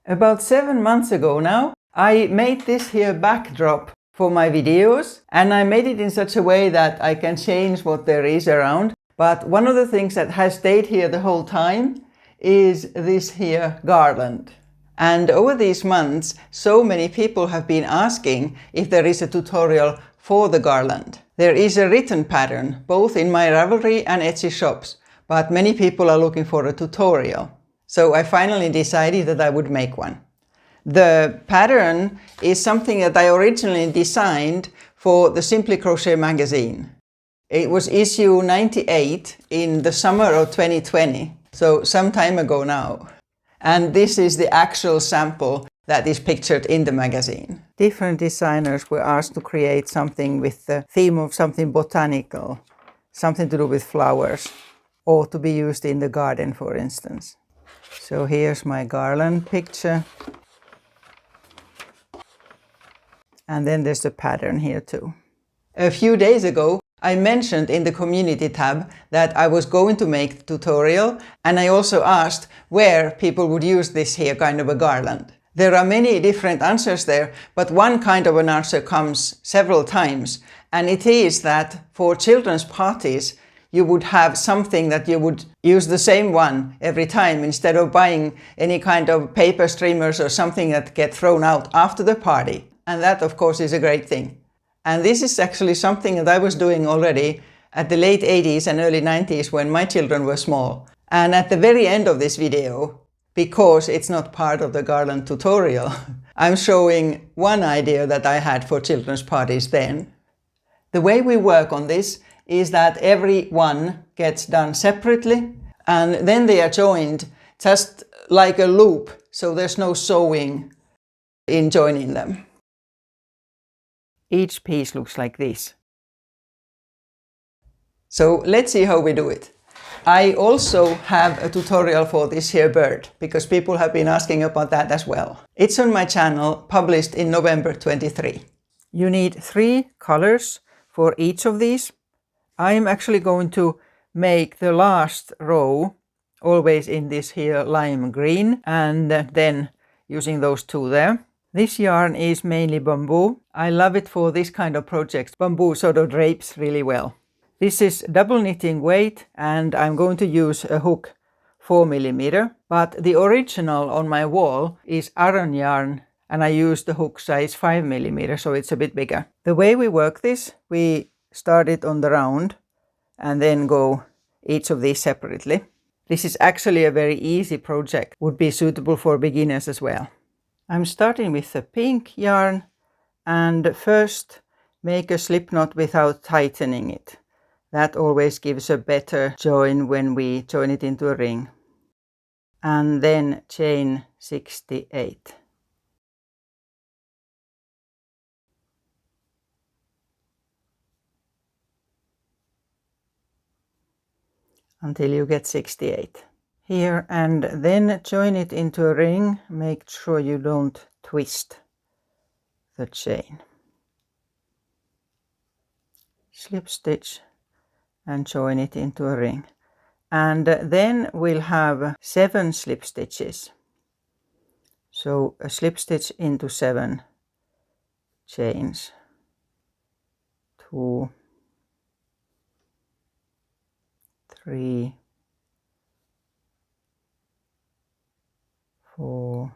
About 7 months ago now, I made this here backdrop for my videos, and I made it in such a way that I can change what there is around. But one of the things that has stayed here the whole time is this here garland. And over these months, so many people have been asking if there is a tutorial for the garland. There is a written pattern, both in my Ravelry and Etsy shops, but many people are looking for a tutorial. So I finally decided that I would make one. The pattern is something that I originally designed for the Simply Crochet magazine. It was issue 98 in the summer of 2020, so some time ago now. And this is the actual sample that is pictured in the magazine. Different designers were asked to create something with the theme of something botanical, something to do with flowers, or to be used in the garden, for instance. So here's my garland picture. And then there's the pattern here too. A few days ago, I mentioned in the community tab that I was going to make the tutorial, and I also asked where people would use this here kind of a garland. There are many different answers there, but one kind of an answer comes several times, and it is that for children's parties you would have something that you would use the same one every time instead of buying any kind of paper streamers or something that get thrown out after the party. And that of course is a great thing. And this is actually something that I was doing already at the late 80s and early 90s when my children were small. And at the very end of this video, because it's not part of the garland tutorial, I'm showing one idea that I had for children's parties then. The way we work on this is that every one gets done separately, and then they are joined just like a loop, so there's no sewing in joining them. Each piece looks like this. So let's see how we do it. I also have a tutorial for this here bird, because people have been asking about that as well. It's on my channel, published in November 23. You need 3 colors for each of these. I'm actually going to make the last row always in this here lime green, and then using those 2 there. This yarn is mainly bamboo. I love it for this kind of projects. Bamboo sort of drapes really well. This is double knitting weight, and I'm going to use a hook 4mm, but the original on my wall is Aran yarn, and I use the hook size 5mm, so it's a bit bigger. The way we work this, we start it on the round and then go each of these separately. This is actually a very easy project, would be suitable for beginners as well. I'm starting with the pink yarn, and first make a slip knot without tightening it. That always gives a better join when we join it into a ring. And then chain 68. Until you get 68. Here, and then join it into a ring. Make sure you don't twist the chain. Slip stitch and join it into a ring. And then we'll have 7 slip stitches. So a slip stitch into 7 chains. 2, 3, 4,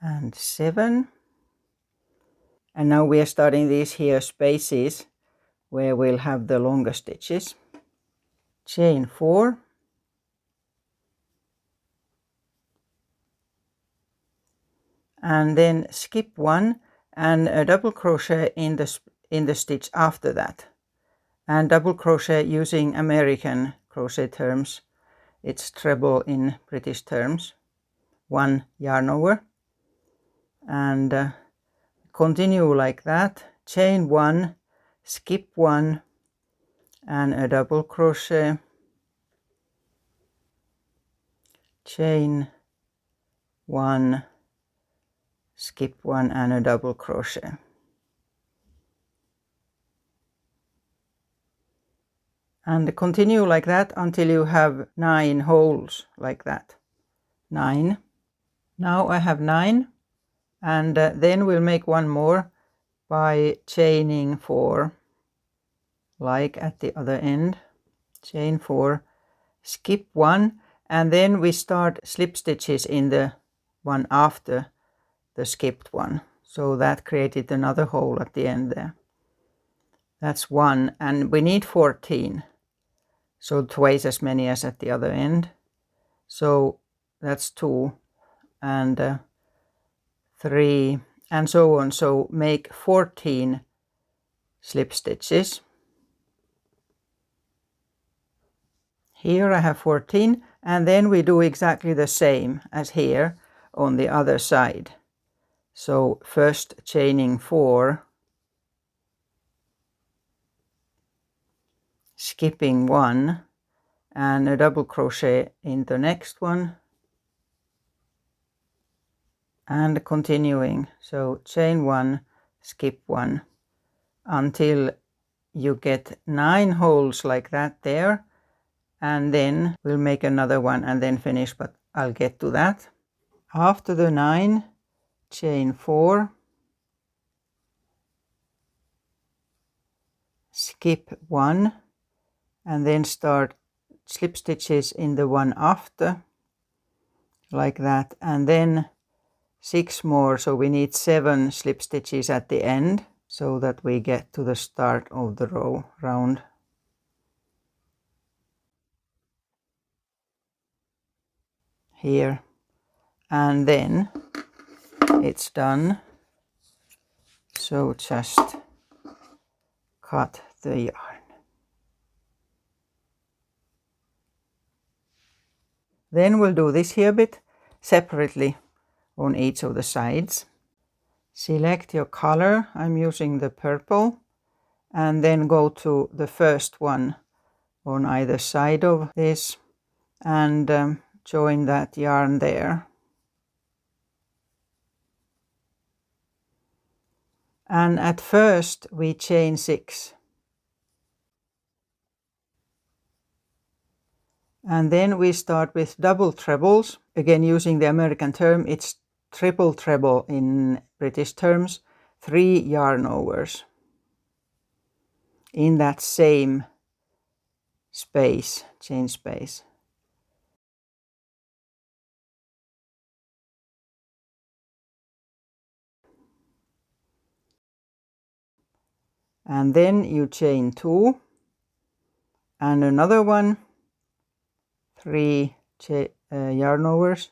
and 7. And now we are starting these here spaces where we'll have the longer stitches. Chain 4. And then skip 1 and a double crochet in the stitch after that. And double crochet using American crochet terms. It's treble in British terms. 1 yarn over. And continue like that. Chain 1, skip 1, and a double crochet. Chain 1, skip 1, and a double crochet. And continue like that until you have 9 holes like that. 9. Now I have 9, and then we'll make one more by chaining 4, like at the other end. Chain 4, skip 1, and then we start slip stitches in the one after the skipped one. So that created another hole at the end there. That's 1, and we need 14. So twice as many as at the other end. So that's 2 and 3 and so on. So make 14 slip stitches. Here I have 14, and then we do exactly the same as here on the other side. So first chaining 4, skipping 1, and a double crochet in the next one, and continuing. So chain 1, skip 1 until you get 9 holes like that there, and then we'll make another one and then finish, but I'll get to that. After the 9, chain 4, skip 1, and then start slip stitches in the one after, like that, and then 6 more, so we need 7 slip stitches at the end so that we get to the start of the row round. Here, and then it's done. So just cut the yarn. Then we'll do this here bit separately on each of the sides. Select your color, I'm using the purple, and then go to the first one on either side of this and join that yarn there. And at first we chain 6. And then we start with double trebles. Again, using the American term, it's triple treble in British terms, 3 yarn overs in that same space, chain space. And then you chain 2 and another one, 3 yarn overs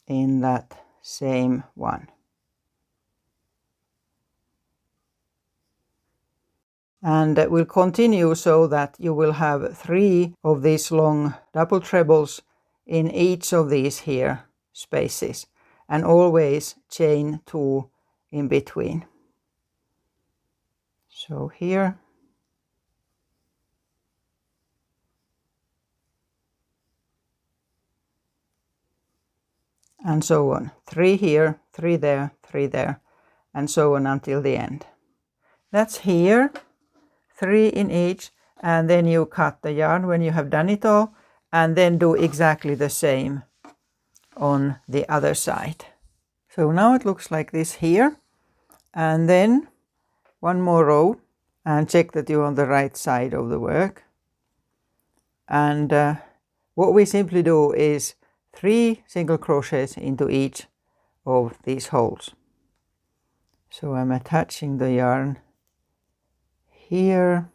in that same one. And we'll continue so that you will have 3 of these long double trebles in each of these here spaces, and always chain 2 in between. So here, and so on. 3 here, 3 there, 3 there, and so on until the end. That's here, 3 in each, and then you cut the yarn when you have done it all, and then do exactly the same on the other side. So now it looks like this here, and then one more row, and check that you're on the right side of the work. And what we simply do is 3 single crochets into each of these holes. So I'm attaching the yarn here,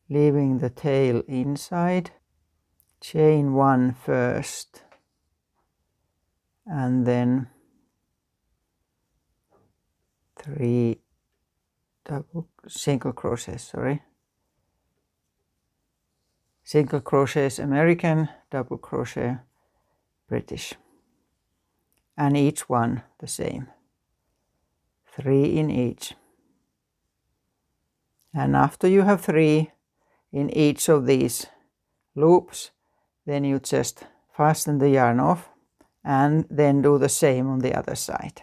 leaving the tail inside, chain 1 first, and then 3 single crochets, single crochets American, double crochet British, and each one the same, 3 in each. And after you have 3 in each of these loops, then you just fasten the yarn off and then do the same on the other side.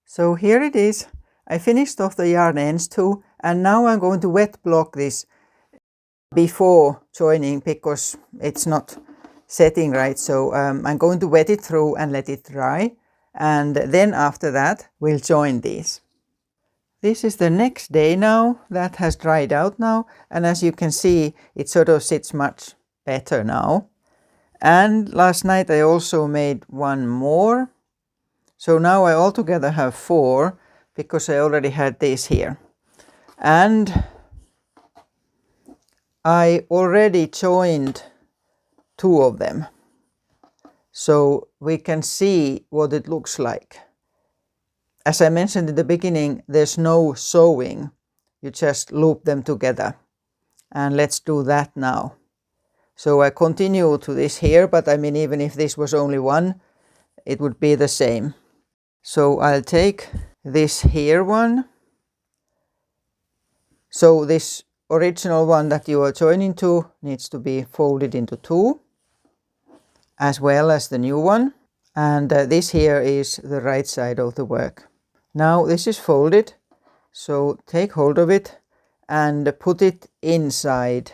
So here it is. I finished off the yarn ends too, and now I'm going to wet block this before joining because it's not setting right. So I'm going to wet it through and let it dry. And then after that, we'll join these. This is the next day now. That has dried out now. And as you can see, it sort of sits much better now. And last night I also made one more. So now I altogether have 4 because I already had this here. And I already joined 2 of them. So we can see what it looks like. As I mentioned in the beginning, there's no sewing. You just loop them together. And let's do that now. So I continue to this here, but I mean, even if this was only one, it would be the same. So I'll take this here one. So this original one that you are joining to needs to be folded into 2, as well as the new one. And this here is the right side of the work. Now this is folded, so take hold of it and put it inside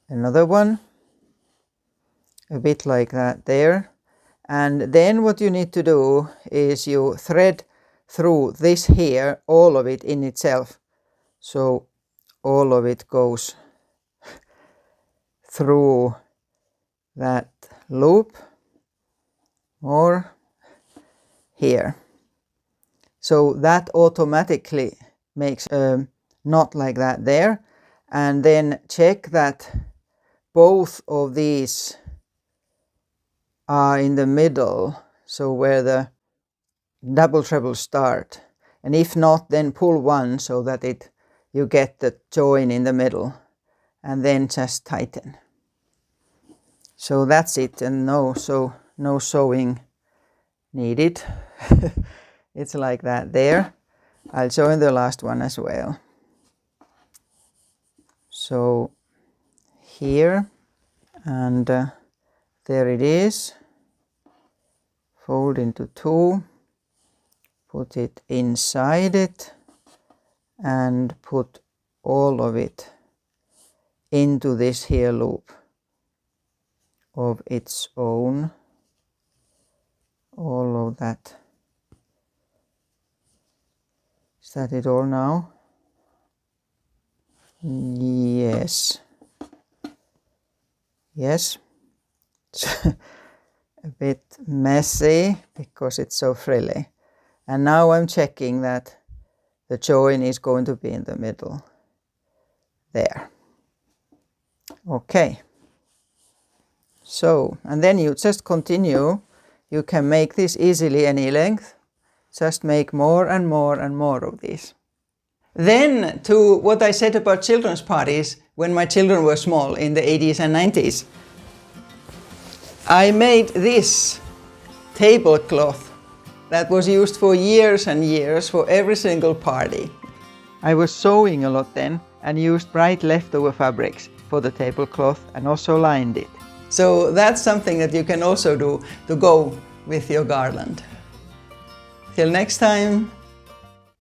another one, a bit like that there. And then what you need to do is you thread through this here, all of it in itself. So all of it goes through that loop or here. So that automatically makes a knot like that there. And then check that both of these are in the middle, so where the double trebles start. And if not, then pull one so that you get the join in the middle, and then just tighten. So that's it, and no sewing needed. It's like that there. I'll join the last one as well. So here, and there it is. Fold into 2, put it inside it, and put all of it into this here loop of its own. All of that. Is that it all now? Yes. Yes. A bit messy because it's so frilly. And now I'm checking that the join is going to be in the middle. There. Okay. So, and then you just continue. You can make this easily any length. Just make more and more and more of these. Then to what I said about children's parties when my children were small in the 80s and 90s. I made this tablecloth that was used for years and years for every single party. I was sewing a lot then and used bright leftover fabrics for the tablecloth and also lined it. So that's something that you can also do to go with your garland. Till next time.